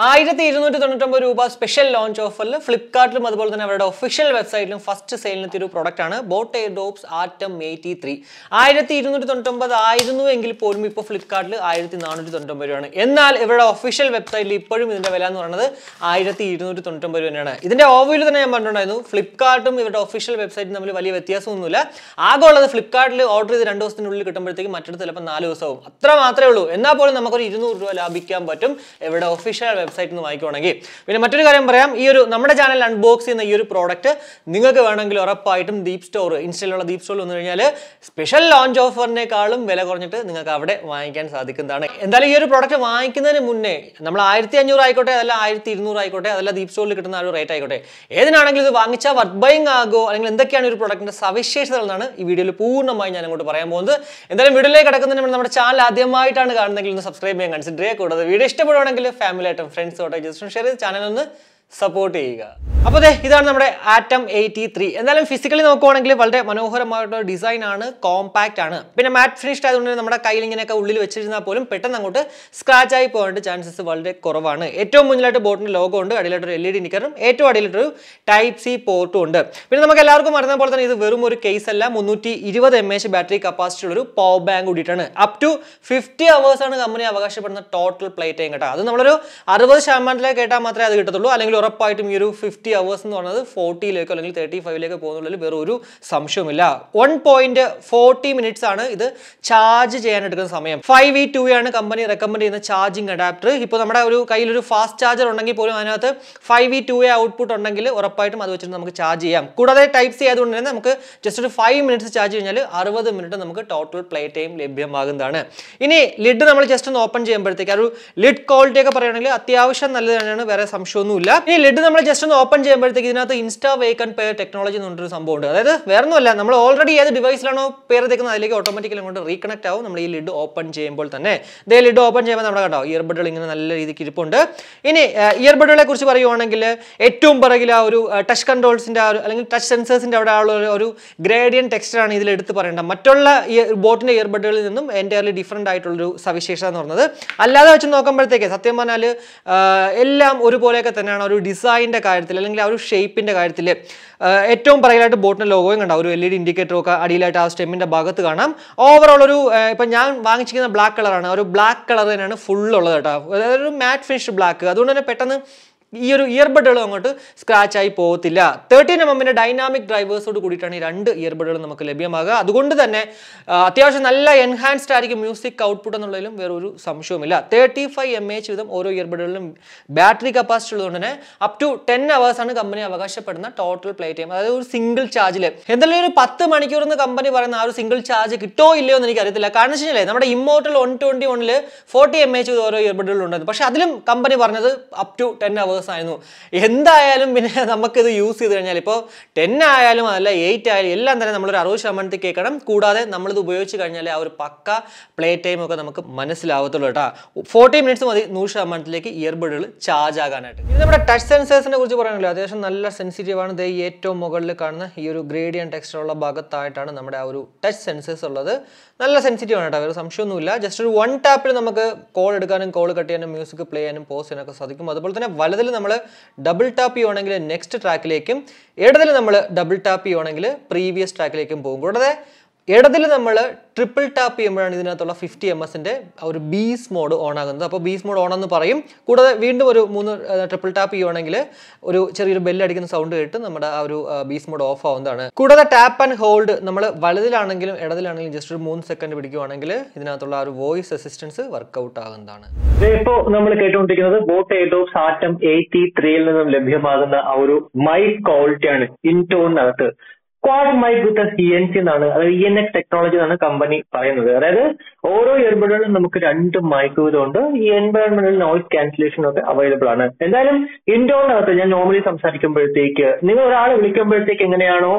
1299 രൂപ special launch ഓഫറിൽ ഫ്ലിപ്കാർട്ടിലും അതുപോലെ തന്നെ അവരുടെ ഒഫീഷ്യൽ വെബ്സൈറ്റിലും ഫസ്റ്റ് സെയിലിനെത്തിയ ഒരു പ്രോഡക്റ്റ് ആണ് ബോട്ട് എയർഡോപ്സ് ആറ്റം 83. 1299 ആയിരുന്നു എങ്കിൽ പോലും ഇപ്പോൾ ഫ്ലിപ്കാർട്ടിൽ 1499 രൂപയാണ്. എന്നാൽ ഇവരുടെ ഒഫീഷ്യൽ വെബ്സൈറ്റിൽ ഇപ്പോഴും ഇതിന്റെ വില എന്ന് പറയുന്നത് 1299 രൂപ തന്നെയാണ്. ഇതിന്റെ ഓവർവ്യൂവിൽ തന്നെ ഞാൻ പറഞ്ഞിട്ടുണ്ടായിരുന്നു ഫ്ലിപ്കാർട്ടും ഇവരുടെ ഒഫീഷ്യൽ വെബ്സൈറ്റും തമ്മിൽ വലിയ വ്യത്യാസമൊന്നുമില്ല. ആകെ ഉള്ളത് ഫ്ലിപ്കാർട്ടിൽ ഓർഡർ ചെയ്ത് 2 ദിവസത്തിനുള്ളിൽ കിട്ടുമ്പോഴത്തേക്ക് മറ്റൊരു ചിലപ്പോൾ 4 ദിവസവും അത്ര മാത്രമേ ഉള്ളൂ. എന്നാൽ പോലും നമുക്കൊരു 200 രൂപ ലാഭിക്കാൻ പറ്റും ഇവരുടെ ഒഫീഷ്യൽ വെബ്സൈറ്റിൽ നിന്ന് വാങ്ങിക്കുവാണെങ്കിൽ. പിന്നെ മറ്റൊരു കാര്യം പറയാം, ഈ ഒരു നമ്മുടെ ചാനൽ അൺബോക്സ് ചെയ്യുന്ന ഈ ഒരു പ്രോഡക്റ്റ് നിങ്ങൾക്ക് വേണമെങ്കിൽ ഉറപ്പായിട്ടും DeepZstore ഇൻസ്റ്റയിലുള്ള DeepZstore വന്നു കഴിഞ്ഞാൽ സ്പെഷ്യൽ ലോഞ്ച് ഓഫറിനേക്കാളും വില കുറഞ്ഞിട്ട് നിങ്ങൾക്ക് അവിടെ വാങ്ങിക്കാൻ സാധിക്കുന്നതാണ്. എന്തായാലും ഈ ഒരു പ്രോഡക്റ്റ് വാങ്ങിക്കുന്നതിന് മുന്നേ നമ്മൾ 1500 ആയിക്കോട്ടെ അതല്ല 1200 ആയിക്കോട്ടെ അതല്ല DeepZstoreൽ കിട്ടുന്ന ആ ഒരു റേറ്റ് ആയിക്കോട്ടെ, ഏതിനാണെങ്കിലും ഇത് വാങ്ങിച്ചാൽ വർത്ത് ബൈങ് ആകോ അല്ലെങ്കിൽ എന്തൊക്കെയാണ് ഒരു പ്രോഡക്റ്റിന്റെ സവിശേഷതകൾ എന്നാണ് ഈ വീഡിയോയിൽ പൂർണ്ണമായി ഞാൻ അങ്ങോട്ട് പറയാൻ പോകുന്നത്. എന്തായാലും വീഡിയോയിലേക്ക് കിടക്കുന്നതിന് മുന്നേ നമ്മുടെ ചാനൽ ആദ്യമായിട്ടാണ് കാണുന്നതെങ്കിൽ ഒന്ന് സബ്സ്ക്രൈബ് ചെയ്യാൻ കൺസിഡർ ചെയ്യുക. കൂടാതെ വീഡിയോ ഇഷ്ടപ്പെടുവാണെങ്കിൽ ഫാമിലി ആയിട്ടും ഫ്രണ്ട്സോട്ടോ ജസ്റ്റ് ഷെയർ ചെയ്ത് ചാനൽ ഒന്ന് സപ്പോർട്ട് ചെയ്യുക. അപ്പോൾ ഇതാണ് നമ്മുടെ ആറ്റം 83. എന്തായാലും ഫിസിക്കലി നോക്കുവാണെങ്കിൽ വളരെ മനോഹരമായിട്ടുള്ള ഡിസൈൻ ആണ്, കോമ്പാക്ട് ആണ്. പിന്നെ മാറ്റ് ഫിനിഷ്ഡ് ആയതുകൊണ്ട് നമ്മുടെ കയ്യിൽ ഇങ്ങനെയൊക്കെ ഉള്ളിൽ വെച്ചിരുന്നാൽ പോലും പെട്ടെന്ന് അങ്ങോട്ട് സ്ക്രാച്ച് ആയി പോകാനുള്ള ചാൻസസ് വളരെ കുറവാണ്. ഏറ്റവും മുന്നിലായിട്ട് ബോട്ടിന്റെ ലോഗോ ഉണ്ട്, അടിയിലായിട്ട് ഒരു LED നിക്കറും ഏറ്റവും അടിയിലായിട്ടൊരു ടൈപ്പ് സി പോർട്ടും ഉണ്ട്. പിന്നെ നമുക്ക് എല്ലാവർക്കും അറിയുന്ന പോലെ തന്നെ ഇത് വെറും ഒരു കേസ് അല്ല, 320 mAh ബാറ്ററി കപ്പാസിറ്റി ഉള്ള ഒരു പവർ ബാങ്ക് കൂടിയിട്ടാണ്. അപ് ടു 50 hours ആണ് കമ്പനി അവകാശപ്പെടുന്ന ടോട്ടൽ പ്ലേ ടൈം കേട്ടോ. അത് നമ്മളൊരു 60% കേട്ടാൽ മാത്രമേ അത് കിട്ടത്തുള്ളൂ. അല്ലെങ്കിൽ ഉറപ്പായിട്ടും ഈ ഒരു 50 hours എന്ന് പറയുന്നത് 40ലേക്കോ അല്ലെങ്കിൽ 35ലേക്കോ പോകുന്നതിൽ വേറെ ഒരു സംശയവുമില്ല. 1.40 minutes ആണ് ഇത് ചാർജ് ചെയ്യാൻ എടുക്കുന്ന സമയം. 5V2 ആണ് കമ്പനി റെക്കമെൻഡ് ചെയ്യുന്ന ചാർജിങ് അഡാപ്റ്റർ. ഇപ്പോൾ നമ്മുടെ ഒരു കയ്യിലൊരു ഫാസ്റ്റ് ചാർജർ ഉണ്ടെങ്കിൽ പോലും അതിനകത്ത് 5V2 ഔട്ട്പുട്ട് ഉണ്ടെങ്കിൽ ഉറപ്പായിട്ടും അത് വെച്ചിട്ട് നമുക്ക് ചാർജ് ചെയ്യാം. കൂടാതെ ടൈപ്പ് സി ആയതുകൊണ്ട് തന്നെ നമുക്ക് ജസ്റ്റ് ഒരു 5 minutes ചാർജ് കഴിഞ്ഞാൽ 60 minute നമുക്ക് ടോട്ടൽ പ്ലേ ടൈം ലഭ്യമാകുന്നതാണ്. ഇനി ലിഡ് നമ്മൾ ജസ്റ്റ് ഒന്ന് ഓപ്പൺ ചെയ്യുമ്പോഴത്തേക്ക് ഒരു ലിഡ് ക്വാളിറ്റി ഒക്കെ പറയുകയാണെങ്കിൽ അത്യാവശ്യം നല്ലത് തന്നെയാണ്, വേറെ സംശയമൊന്നുമില്ല. ഇനി ലിഡ് നമ്മൾ ജസ്റ്റ് ഒന്ന് ഓപ്പൺ ചെയ്യുമ്പോഴത്തേക്ക് ഇതിനകത്ത് insta wake and pair technology എന്ന് പറഞ്ഞൊരു സംഭവം ഉണ്ട്. അതായത് വേറെ ഒന്നുമല്ല, നമ്മൾ ഓൾറെഡി ഏത് ഡിവൈസിലാണോ പേർ എടുക്കുന്നത് അതിലേക്ക് ഓട്ടോമാറ്റിക്കലി അങ്ങോട്ട് റീകണക്ട് ആവും നമ്മൾ ഈ ലിഡ് ഓപ്പൺ ചെയ്യുമ്പോൾ തന്നെ. ഇതേ ലിഡ് ഓപ്പൺ ചെയ്യുമ്പോൾ നമ്മുടെ കണ്ടോ ഇയർബഡുകൾ ഇങ്ങനെ നല്ല രീതിക്ക് ഇരിപ്പുണ്ട്. ഇനി ഇയർബഡുകളെ കുറിച്ച് പറയുവാണെങ്കിൽ ഏറ്റവും പിറകിൽ ആ ഒരു ടച്ച് കൺട്രോൾസിന്റെ അല്ലെങ്കിൽ ടച്ച് സെൻസേഴ്സിന്റെ അവിടെ ഉള്ള ഒരു ഗ്രേഡിയൻ ടെക്സ്ചറാണ് ഇതിൽ എടുത്ത് പറയേണ്ടത്. മറ്റുള്ള ബോട്ടിന്റെ ഇയർബഡുകളിൽ നിന്നും എൻറ്റയർലി ഡിഫറെന്റ് ആയിട്ടുള്ളൊരു സവിശേഷത എന്ന് പറയുന്നത്. അല്ലാതെ വെച്ച് നോക്കുമ്പോഴത്തേക്ക് സത്യം പറഞ്ഞാൽ എല്ലാം ഒരുപോലെയൊക്കെ തന്നെയാണ്. ഒരു ഡിസൈനിന്റെ കാര്യത്തിൽ അല്ലെങ്കിൽ ആ ഒരു ഷേപ്പിന്റെ കാര്യത്തിൽ ഏറ്റവും പിറകിലായിട്ട് ബോട്ടിന്റെ ലോഗോയും കണ്ടാവും, ഒരു LED ഇൻഡിക്കേറ്ററും ഒക്കെ അടിയിലായിട്ട് ആ സ്റ്റെമ്മിന്റെ ഭാഗത്ത് കാണാം. ഓവറോൾ ഒരു ഇപ്പം ഞാൻ വാങ്ങിച്ചിരിക്കുന്ന ബ്ലാക്ക് കളറാണ്, ഒരു ബ്ലാക്ക് കളർ തന്നെയാണ് ഫുൾ ഉള്ളത് കേട്ടോ. അതായത് ഒരു മാറ്റ് ഫിനിഷ് ബ്ലാക്ക്. അതുകൊണ്ട് തന്നെ പെട്ടെന്ന് ഈ ഒരു ഇയർബഡുകളും അങ്ങോട്ട് സ്ക്രാച്ച് ആയി പോകത്തില്ല. 13mm ഡൈനാമിക് ഡ്രൈവേഴ്സോട് കൂടിയിട്ടാണ് ഈ 2 ഇയർബഡുകളും നമുക്ക് ലഭ്യമാകുക. അതുകൊണ്ട് തന്നെ അത്യാവശ്യം നല്ല എൻഹാൻസ്ഡ് ആയിരിക്കും മ്യൂസിക് ഔട്ട്പുട്ട് എന്നുള്ളതിലും വേറൊരു സംശയവുമില്ല. 35 mAh വീതം ഓരോ ഇയർബഡുകളിലും ബാറ്ററി കപ്പാസിറ്റി ഉള്ളതുകൊണ്ട് തന്നെ അപ് ടു 10 hours ആണ് കമ്പനി അവകാശപ്പെടുന്ന ടോട്ടൽ പ്ലേ ടൈം. അതായത് ഒരു സിംഗിൾ ചാർജിൽ എന്തായാലും ഒരു 10 മണിക്കൂർ എന്ന് കമ്പനി പറയുന്ന ആ ഒരു സിംഗിൾ ചാർജ് കിട്ടോ ഇല്ലയോ എന്ന് എനിക്ക് അറിയത്തില്ല. കാരണം വെച്ച് കഴിഞ്ഞാൽ നമ്മുടെ ഇമ്മോർട്ടൽ 121ൽ 40 mAh ഓരോ ഇയർബഡുകളുണ്ടായിരുന്നു. പക്ഷെ അതിലും കമ്പനി പറഞ്ഞത് അപ് ടു 10 hours ആയിരുന്നു. എന്തായാലും പിന്നെ നമുക്കിത് യൂസ് ചെയ്ത് കഴിഞ്ഞാൽ ഇപ്പോൾ 10 ആയാലും അതല്ല 8 ആയാലും എല്ലാം തന്നെ നമ്മളൊരു 60% കേൾക്കണം. കൂടാതെ നമ്മളിത് ഉപയോഗിച്ച് കഴിഞ്ഞാൽ ആ ഒരു പക്ക പ്ലേ ടൈം ഒക്കെ നമുക്ക് മനസ്സിലാവത്തുള്ളൂ കേട്ടോ. 40 minutes മതി 100%ലേക്ക് ഇയർബഡുകൾ ചാർജ് ആകാനായിട്ട്. ഇത് നമ്മുടെ ടച്ച് സെൻസേഴ്സിനെ കുറിച്ച് പറയുകയാണെങ്കിൽ അത്യാവശ്യം നല്ല സെൻസിറ്റീവ് ആണ്. ഇത് ഏറ്റവും മുകളിൽ കാണുന്ന ഈ ഒരു ഗ്രേഡിയൻ ടെക്സ്ചറുള്ള ഭാഗത്തായിട്ടാണ് നമ്മുടെ ആ ഒരു ടച്ച് സെൻസേഴ്സ് ഉള്ളത്. നല്ല സെൻസിറ്റീവ് ആണ് കേട്ടോ, വേറെ സംശയമൊന്നുമില്ല. ജസ്റ്റ് ഒരു 1 ടാപ്പിൽ നമുക്ക് കോൾ എടുക്കാനും കോൾ കട്ട് ചെയ്യാനും മ്യൂസിക് പ്ലേ ചെയ്യാനും പോസ് ചെയ്യാനൊക്കെ സാധിക്കും. അതുപോലെ തന്നെ വലതിൽ നമ്മൾ ഡബിൾ ടാപ്പ് ചെയ്യുവാണെങ്കിൽ നെക്സ്റ്റ് ട്രാക്കിലേക്കും, ഇടതിൽ നമ്മൾ ഡബിൾ ടാപ്പ് ചെയ്യുവാണെങ്കിൽ പ്രീവിയസ് ട്രാക്കിലേക്കും പോകും. കൂടാതെ ഇടതിൽ നമ്മൾ ട്രിപ്പിൾ ടാപ്പ് ചെയ്യുമ്പോഴാണ് ഇതിനകത്തുള്ള 50 ms ഒരു ബീസ് മോഡ് ഓൺ ആകുന്നത്. അപ്പോൾ ബീസ് മോഡ് ഓൺ എന്ന് പറയും. കൂടാതെ വീണ്ടും ഒരു 3 ട്രിപ്പിൾ ടാപ്പ് ചെയ്യുവാണെങ്കിൽ ഒരു ചെറിയൊരു ബെല്ലടിക്കുന്ന സൗണ്ട് കേട്ട് നമ്മുടെ ആ ഒരു ബീസ് മോഡ് ഓഫ് ആവുന്നതാണ്. കൂടാതെ ടാപ്പ് ആൻഡ് ഹോൾഡ് നമ്മൾ വലതിലാണെങ്കിലും ഇടതിലാണെങ്കിലും ജസ്റ്റ് ഒരു 3 സെക്കൻഡ് പിടിക്കുവാണെങ്കിൽ ഇതിനകത്തുള്ള ആ ഒരു വോയിസ് അസിസ്റ്റൻസ് വർക്ക്ഔട്ട് ആകുന്നതാണ്. ഇപ്പോൾ നമ്മൾ കേട്ടുകൊണ്ടിരിക്കുന്നത് ബോട്ട് എയർഡോപ്സ് ആറ്റം 83ൽ നിന്നും ലഭ്യമാകുന്ന ആ ഒരു മൈക്ക് ക്വാളിറ്റിയാണ്. ഇൻടോണിനകത്ത് ക്വാഡ് മൈക്ക് വിത്ത് CNC എന്നാണ്, അതായത് ENX ടെക്നോളജി എന്നാണ് കമ്പനി പറയുന്നത്. അതായത് ഓരോ ഇയർബഡുകളും നമുക്ക് 2 മൈക്ക് വീതമുണ്ട്. ഈ എൻവയറൺമെന്റൽ നോയിസ് ക്യാൻസലേഷൻ ഒക്കെ അവൈലബിൾ ആണ്. എന്തായാലും ഇൻഡോറിനകത്ത് ഞാൻ നോർമലി സംസാരിക്കുമ്പോഴത്തേക്ക് നിങ്ങൾ ഒരാളെ വിളിക്കുമ്പോഴത്തേക്ക് എങ്ങനെയാണോ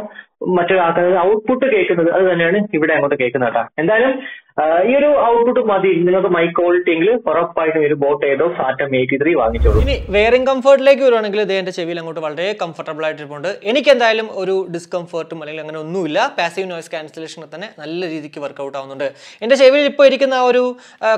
മറ്റൊരാൾക്ക് ഔട്ട്പുട്ട് കേൾക്കുന്നത് അത് തന്നെയാണ് ഇവിടെ അങ്ങോട്ട് കേൾക്കുന്നത് കേട്ടോ. എന്തായാലും ഈ ഒരു ഔട്ട്പുട്ട് മതി നിങ്ങൾക്ക് മൈ ക്വാളിറ്റി എങ്കിൽ ഉറപ്പായിട്ടും ഒരു ബോട്ട് എയർഡോപ്സ് ആറ്റം 83 വാങ്ങിച്ചോളൂ. ഇനി വെയറിംഗ് കംഫർട്ടിലേക്ക് വരുവാണെങ്കിൽ ഇത് എന്റെ ചെവിയിൽ അങ്ങോട്ട് വളരെ കംഫർട്ടബിൾ ആയിട്ടിരിപ്പുണ്ട്. എനിക്ക് എന്തായാലും ഒരു ഡിസ്കംഫർട്ടും അല്ലെങ്കിൽ അങ്ങനെ ഒന്നുമില്ല. പാസീവ് നോയ്സ് ക്യാൻസലേഷൻ തന്നെ നല്ല രീതിക്ക് വർക്കൗട്ട് ആവുന്നുണ്ട്. എന്റെ ചെവിയിൽ ഇപ്പോൾ ഇരിക്കുന്ന ആ ഒരു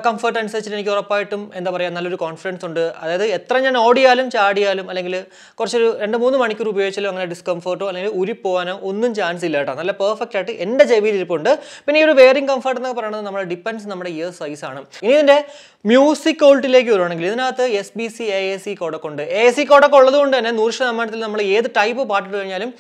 കംഫർട്ട് അനുസരിച്ചിട്ട് എനിക്ക് ഉറപ്പായിട്ടും എന്താ പറയുക നല്ലൊരു കോൺഫിഡൻസ് ഉണ്ട്. അതായത് എത്ര ഞാൻ ഓടിയാലും ചാടിയാലും അല്ലെങ്കിൽ കുറച്ചൊരു 2-3 മണിക്കൂർ ഉപയോഗിച്ചാലും അങ്ങനെ ഡിസ്കംഫർട്ടോ അല്ലെങ്കിൽ ഉരിപ്പോവാനോ ഒന്നും ചാൻസ് ഇല്ല കേട്ടോ. നല്ല പെർഫെക്റ്റ് ആയിട്ട് എന്റെ ചെവിയിൽ ഇരിപ്പുണ്ട്. പിന്നെ ഈ ഒരു വെയറിംഗ് കംഫർട്ട് എന്നൊക്കെ പറയുന്നത് നമ്മുടെ ഡിപ്പെൻസ് നമ്മുടെ ഇയർ സൈസ് ആണ്. ഇനി ഇതിന്റെ മ്യൂസിക് ക്വാളിറ്റിയിലേക്ക് വരുവാണെങ്കിൽ ഇതിനകത്ത് SBC AAC കോഡൊക്കെ ഉണ്ട്. AAC കോഡൊക്കെ ഉള്ളത് കൊണ്ട് തന്നെ 100% നമ്മൾ ഏത് ടൈപ്പ് പാട്ടിട്ട് കഴിഞ്ഞാലും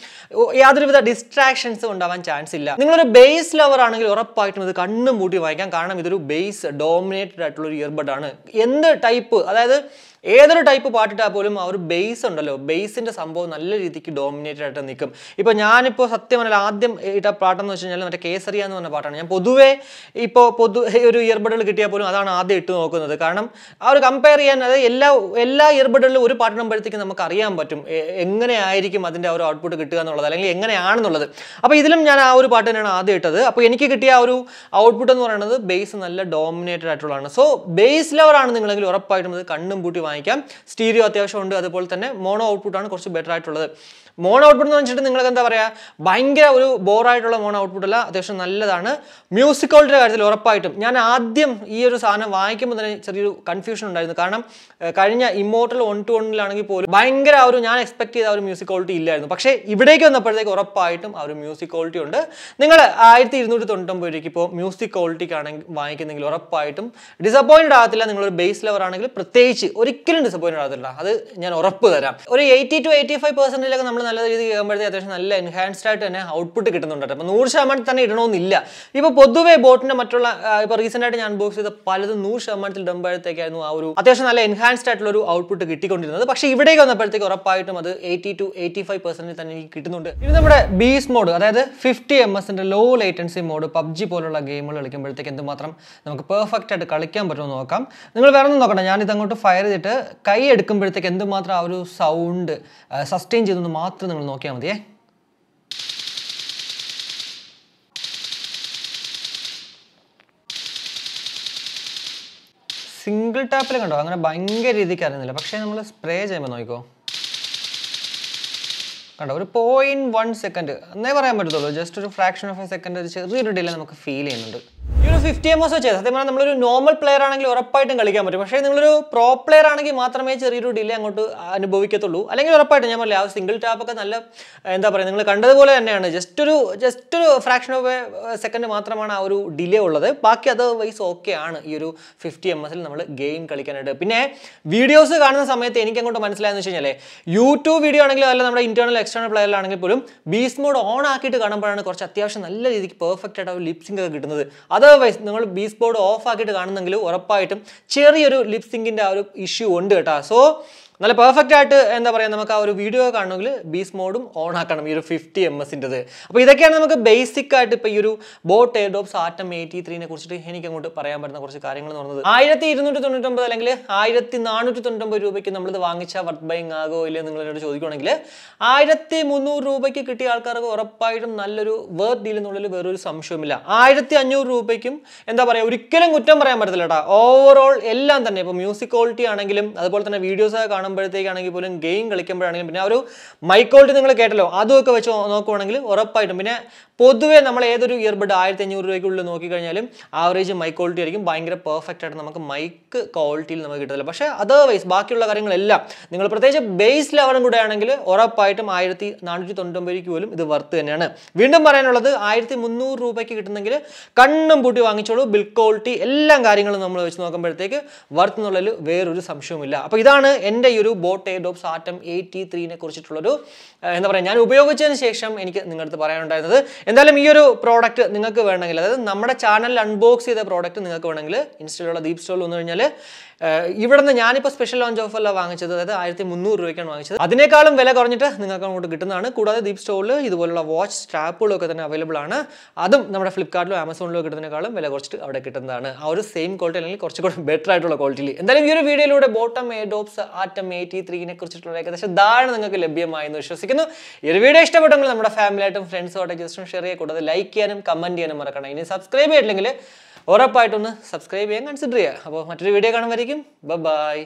യാതൊരുവിധ ഡിസ്ട്രാക്ഷൻസും ഉണ്ടാവാൻ ചാൻസ് ഇല്ല. നിങ്ങളൊരു ബേസ് ലവർ ആണെങ്കിൽ ഉറപ്പായിട്ടും ഇത് കണ്ണും മൂട്ടി വായിക്കാം. കാരണം ഇതൊരു ബേസ് ഡോമിനേറ്റഡ് ആയിട്ടുള്ള ഒരു ഇയർബഡ് ആണ്. എന്ത് ടൈപ്പ് അതായത് ഏതൊരു ടൈപ്പ് പാട്ടിട്ടാൽ പോലും ആ ഒരു ബേസ് ഉണ്ടല്ലോ, ബേസിന്റെ സംഭവം നല്ല രീതിക്ക് ഡോമിനേറ്റഡ് ആയിട്ട് നിൽക്കും. ഇപ്പോൾ ഞാനിപ്പോൾ സത്യം പറഞ്ഞാൽ ആദ്യം ഇട്ട പാട്ടെന്ന് വെച്ച് കഴിഞ്ഞാൽ മറ്റേ കേസറിയ എന്ന് പറഞ്ഞ പാട്ടാണ്. ഞാൻ പൊതുവേ ഇപ്പോൾ ഒരു ഇയർബഡുകൾ കിട്ടിയാൽ പോലും അതാണ് ആദ്യം ഇട്ട് നോക്കുന്നത്. കാരണം ആ ഒരു കമ്പയർ ചെയ്യാൻ അതായത് എല്ലാ ഇയർബഡുകളിലും ഒരു പാട്ടിടുമ്പോഴത്തേക്കും നമുക്ക് അറിയാൻ പറ്റും എങ്ങനെയായിരിക്കും അതിൻ്റെ ആ ഒരു ഔട്ട്പുട്ട് കിട്ടുക എന്നുള്ളത് അല്ലെങ്കിൽ എങ്ങനെയാണെന്നുള്ളത്. അപ്പോൾ ഇതിലും ഞാൻ ആ ഒരു പാട്ട് തന്നെയാണ് ആദ്യം ഇട്ടത്. അപ്പോൾ എനിക്ക് കിട്ടിയ ആ ഒരു ഔട്ട്പുട്ട് എന്ന് പറയുന്നത് ബേസ് നല്ല ഡോമിനേറ്റഡ് ആയിട്ടുള്ളതാണ്. സോ ബേസ് ലവറാണ് നിങ്ങളെങ്കിൽ ഉറപ്പായിട്ടും ഇത് കണ്ണും പൂട്ടി വാങ്ങിക്കാം. സ്റ്റീരിയോ അത്യാവശ്യം ഉണ്ട്. അതുപോലെ തന്നെ മോണോ ഔട്ട്പുട്ടാണ് കുറച്ച് ബെറ്റർ ആയിട്ടുള്ളത്. മോണോ ഔട്ട്പുട്ട് എന്ന് വെച്ചിട്ട് നിങ്ങൾക്ക് എന്താ പറയുക ഭയങ്കര ഒരു ബോറായിട്ടുള്ള മോണോ ഔട്ട്പുട്ട് അല്ല, അത്യാവശ്യം നല്ലതാണ്. മ്യൂസിക് ക്വാളിറ്റിയുടെ കാര്യത്തിൽ ഉറപ്പായിട്ടും ഞാൻ ആദ്യം ഈ ഒരു സാധനം വാങ്ങിക്കുമ്പോൾ തന്നെ ചെറിയൊരു കൺഫ്യൂഷൻ ഉണ്ടായിരുന്നു. കാരണം കഴിഞ്ഞ ഇമ്മോർട്ടൽ 1:1 പോലും ഭയങ്കര ഒരു ഞാൻ എക്സ്പെക്ട് ചെയ്ത ഒരു മ്യൂസിക് ക്വാളിറ്റി ഇല്ലായിരുന്നു. പക്ഷേ ഇവിടേക്ക് വന്നപ്പോഴത്തേക്ക് ഉറപ്പായിട്ടും ആ ഒരു മ്യൂസിക് ക്വാളിറ്റി ഉണ്ട്. നിങ്ങൾ 1299 രൂപയ്ക്ക് ഇപ്പോൾ മ്യൂസിക് ക്വാളിറ്റിക്കാണെങ്കിൽ വാങ്ങിക്കുന്നെങ്കിൽ ഉറപ്പായിട്ടും ഡിസപ്പോയിൻറ്റഡ് ആകത്തില്ല. നിങ്ങളൊരു ബേസ് ലവർ ആണെങ്കിൽ പ്രത്യേകിച്ച് ഒരിക്കലും ഡിസപ്പോയിൻറ്റഡ് ആകത്തില്ല. അത് ഞാൻ ഉറപ്പ് തരാം. ഒരു 80 to 85% നമ്മൾ നല്ല രീതിയിൽ കേൾക്കുമ്പോഴത്തേക്ക് അത്യാവശ്യം നല്ല എൻഹാൻസ്ഡ് ആയിട്ട് തന്നെ ഔട്ട്പുട്ട് കിട്ടുന്നുണ്ട്. അപ്പോൾ 100% തന്നെ ഇടണമെന്നില്ല. ഇപ്പോൾ പൊതുവേ ബോട്ടിന്റെ മറ്റുള്ള ഇപ്പോൾ റീസെന്റ് ആയിട്ട് ഞാൻ അൺബോക്സ് ചെയ്ത പലതും 100% ഇടുമ്പോഴത്തേക്കായിരുന്നു ആ ഒരു അത്യാവശ്യം നല്ല എൻഹാൻസ്ഡ് ആയിട്ടുള്ള ഒരു ഔട്ട്പുട്ട് കിട്ടിക്കൊണ്ടിരുന്നത്. പക്ഷേ ഇവിടേക്ക് വന്നപ്പോഴത്തേക്ക് ഉറപ്പായിട്ടും അത് 80 to 85% തന്നെ എനിക്ക് കിട്ടുന്നുണ്ട്. ഇനി നമ്മുടെ ബീസ് മോഡ് അതായത് 50 ms low latency mode PUBG പോലുള്ള ഗെയിമുകൾ കളിക്കുമ്പോഴത്തേക്ക് എന്തുമാത്രം നമുക്ക് പെർഫെക്റ്റ് ആയിട്ട് കളിക്കാൻ പറ്റുമെന്ന് നോക്കാം. നിങ്ങൾ വേറെ ഒന്നും നോക്കണ്ട, ഞാനിത് അങ്ങോട്ട് ഫയർ ചെയ്തിട്ട് കൈ എടുക്കുമ്പോഴത്തേക്ക് എന്തുമാത്രം ആ ഒരു സൗണ്ട് സസ്റ്റെയിൻ ചെയ്തെന്ന് മാത്രം നിങ്ങൾ നോക്കിയാൽ മതിയേ. സിംഗിൾ ടാപ്പിൽ കണ്ടോ അങ്ങനെ ഭയങ്കര രീതിക്ക് അറിയുന്നില്ല. പക്ഷേ നമ്മൾ സ്പ്രേ ചെയ്യുമ്പോൾ നോക്കിക്കോ കണ്ടോ ഒരു 0.1 സെക്കൻഡ് എന്നേ പറയാൻ പറ്റത്തുള്ളൂ. ജസ്റ്റ് ഒരു ഫ്രാക്ഷൻ ഓഫ് എ സെക്കൻഡ് ഒരു ചെറിയൊരു ഡിലേ നമുക്ക് ഫീൽ ചെയ്യുന്നുണ്ട്. ഈ ഒരു 50 ms വെച്ചാൽ സത്യം പറഞ്ഞാൽ നമ്മളൊരു നോർമൽ പ്ലെയർ ആണെങ്കിൽ ഉറപ്പായിട്ടും കളിക്കാൻ പറ്റും. പക്ഷേ നിങ്ങളൊരു പ്രോ പ്ലെയർ ആണെങ്കിൽ മാത്രമേ ചെറിയൊരു ഡിലേ അങ്ങോട്ട് അനുഭവിക്കത്തുള്ളൂ. അല്ലെങ്കിൽ ഉറപ്പായിട്ടും ഞാൻ പറയില്ല ആ സിംഗിൾ ടാപ്പൊക്കെ നല്ല എന്താ പറയുക നിങ്ങൾ കണ്ടതുപോലെ തന്നെയാണ്. ജസ്റ്റ് ഒരു ഫ്രാക്ഷൻ ഓഫ് എ സെക്കൻഡ് മാത്രമാണ് ആ ഒരു ഡിലേ ഉള്ളത്. ബാക്കി അതർവൈസ് ഓക്കെ ആണ് ഈ ഒരു 50 ms നമ്മൾ ഗെയിം കളിക്കാനായിട്ട്. പിന്നെ വീഡിയോസ് കാണുന്ന സമയത്ത് എനിക്ക് അങ്ങോട്ട് മനസ്സിലായെന്ന് വെച്ച് കഴിഞ്ഞാൽ യൂട്യൂബ് വീഡിയോ ആണെങ്കിലും അല്ല നമ്മുടെ ഇന്റേണൽ എക്സ്റ്റേണൽ പ്ലെയറിലാണെങ്കിൽ പോലും ബീസ്റ്റ് മോഡ് ഓൺ ആക്കിയിട്ട് കാണുമ്പോഴാണ് കുറച്ച് അത്യാവശ്യം നല്ല രീതിക്ക് പെർഫെക്റ്റ് ആയിട്ട് ലിപ്സിംഗ് ഒക്കെ കിട്ടുന്നത്. അതർവൈസ് നിങ്ങൾ ബീസ്റ്റ് മോഡ് ഓഫ് ആക്കിയിട്ട് കാണുന്നെങ്കിൽ ഉറപ്പായിട്ടും ചെറിയൊരു ലിപ്സിംഗിന്റെ ആ ഒരു ഇഷ്യൂ ഉണ്ട് കേട്ടോ. സോ നല്ല പെർഫെക്റ്റ് ആയിട്ട് എന്താ പറയുക നമുക്ക് ആ ഒരു വീഡിയോ കാണണമെങ്കിൽ ബീസ്റ്റ് മോഡും ഓൺ ആക്കണം ഈ ഒരു 50 ms. അപ്പോൾ ഇതൊക്കെയാണ് നമുക്ക് ബേസിക് ആയിട്ട് ഇപ്പോൾ ഈ ഒരു ബോട്ട് എയർഡോപ്സ് ആറ്റം 83 കുറിച്ചിട്ട് എനിക്ക് അങ്ങോട്ട് പറയാൻ പറ്റുന്ന കുറച്ച് കാര്യങ്ങൾ എന്ന് പറയുന്നത് 1299 അല്ലെങ്കിൽ 1499 രൂപയ്ക്ക് നമ്മളിത് വാങ്ങിച്ച വർത്ത് ബൈങ് ആകോ ഇല്ലേ നിങ്ങൾ എന്നോട് ചോദിക്കുകയാണെങ്കിൽ 1300 രൂപയ്ക്ക് കിട്ടിയ ആൾക്കാർക്ക് ഉറപ്പായിട്ടും നല്ലൊരു വർത്ത് ഡീൽ എന്നുള്ളിൽ വേറൊരു സംശയമില്ല. 1500 രൂപയ്ക്കും എന്താ പറയുക ഒരിക്കലും കുറ്റം പറയാൻ പറ്റത്തില്ല കേട്ടോ. ഓവറോൾ എല്ലാം തന്നെ ഇപ്പോൾ മ്യൂസിക് ക്വാളിറ്റി ആണെങ്കിലും അതുപോലെ തന്നെ വീഡിയോസ് കാണുമ്പോഴത്തേക്കാണെങ്കിൽ പോലും ഗെയിം കളിക്കുമ്പോഴാണെങ്കിലും പിന്നെ ആ ഒരു മൈക്ക് ക്വാളിറ്റി നിങ്ങൾ കേട്ടല്ലോ അതൊക്കെ വെച്ച് നോക്കുവാണെങ്കിൽ ഉറപ്പായിട്ടും പിന്നെ പൊതുവേ നമ്മൾ ഏതൊരു ഇയർബഡ് 1500 രൂപയ്ക്കുള്ളിൽ നോക്കിക്കഴിഞ്ഞാലും ആവറേജ് മൈക്ക് ക്വാളിറ്റി ആയിരിക്കും. ഭയങ്കര പെർഫെക്റ്റ് ആയിട്ട് നമുക്ക് മൈക്ക് ക്വാളിറ്റിയിൽ നമുക്ക് കിട്ടത്തില്ല. പക്ഷേ അതർവൈസ് ബാക്കിയുള്ള കാര്യങ്ങളെല്ലാം നിങ്ങൾ പ്രത്യേകിച്ച് ബേസ് ലെവലും കൂടെ ആണെങ്കിൽ ഉറപ്പായിട്ടും 1499 പോലും ഇത് വർത്ത് തന്നെയാണ്. വീണ്ടും പറയാനുള്ളത് 1300 രൂപയ്ക്ക് കിട്ടുന്നെങ്കിൽ കണ്ണും പൂട്ടി വാങ്ങിച്ചോളൂ. ബിൽഡ് ക്വാളിറ്റി എല്ലാം കാര്യങ്ങളും നമ്മൾ വെച്ച് നോക്കുമ്പോഴത്തേക്ക് വർത്ത് എന്നുള്ളതിൽ വേറൊരു സംശയവുമില്ല. അപ്പോൾ ഇതാണ് എൻ്റെ ഈ ഒരു ബോട്ട് എയർഡോപ്സ് ആറ്റം 83 കുറിച്ചിട്ടുള്ളൊരു എന്താ പറയുക ഞാൻ ഉപയോഗിച്ചതിന് ശേഷം എനിക്ക് നിങ്ങളുടെ പറയാനുണ്ടായിരുന്നത്. എന്തായാലും ഈ ഒരു പ്രോഡക്റ്റ് നിങ്ങൾക്ക് വേണമെങ്കിൽ അതായത് നമ്മുടെ ചാനലിൽ അൺബോക്സ് ചെയ്ത പ്രോഡക്റ്റ് നിങ്ങൾക്ക് വേണമെങ്കിൽ ഇൻസ്റ്റയിലുള്ള DeepZstore വന്നു കഴിഞ്ഞാൽ ഇവിടെ നിന്ന് ഞാനിപ്പോൾ സ്പെഷ്യൽ ലോഞ്ച് ഓഫറിലാണ് വാങ്ങിച്ചത്. അതായത് 1300 രൂപയ്ക്കാണ് വാങ്ങിച്ചത്. അതിനേക്കാളും വില കുറഞ്ഞിട്ട് നിങ്ങൾക്ക് അങ്ങോട്ട് കിട്ടുന്നതാണ്. കൂടാതെ DeepZstoreൽ ഇതുപോലുള്ള വാച്ച് സ്ട്രാപ്പുകളൊക്കെ തന്നെ അവൈലബിൾ ആണ്. അതും നമ്മുടെ ഫ്ലിപ്കാർട്ടിലോ ആമസോണിലോ കിട്ടുന്നതിനേക്കാളും വില കുറച്ചിട്ട് അവിടെ കിട്ടുന്നതാണ്. ആ ഒരു സെയിം ക്വാളിറ്റി അല്ലെങ്കിൽ കുറച്ചുകൂടി ബെറ്റർ ആയിട്ടുള്ള ക്വാളിറ്റിയിൽ. എന്തായാലും ഈ ഒരു വീഡിയോയിലൂടെ ബോട്ടം എയർഡോപ്സ് ആറ്റം 83 കുറിച്ചിട്ടുള്ള ഏകദേശം ധാരണ നിങ്ങൾക്ക് ലഭ്യമായെന്ന് വിശ്വസിക്കുന്നു. ഈ ഒരു വീഡിയോ ഇഷ്ടപ്പെട്ടെങ്കിൽ നമ്മുടെ ഫാമിലിയായിട്ടും ഫ്രണ്ട്സുമായിട്ട് ജസ്റ്റ് ഷെയർ ചെയ്യുക. കൂടാതെ ലൈക്ക് ചെയ്യാനും കമന്റ് ചെയ്യാനും മറക്കണം. ഇനി സബ്സ്ക്രൈബ് ചെയ്തില്ലെങ്കിൽ ഉറപ്പായിട്ടൊന്ന് സബ്സ്ക്രൈബ് ചെയ്യാൻ കൺസിഡർ ചെയ്യുക. അപ്പോൾ മറ്റൊരു വീഡിയോ കാണുമായിരിക്കും. ബൈ.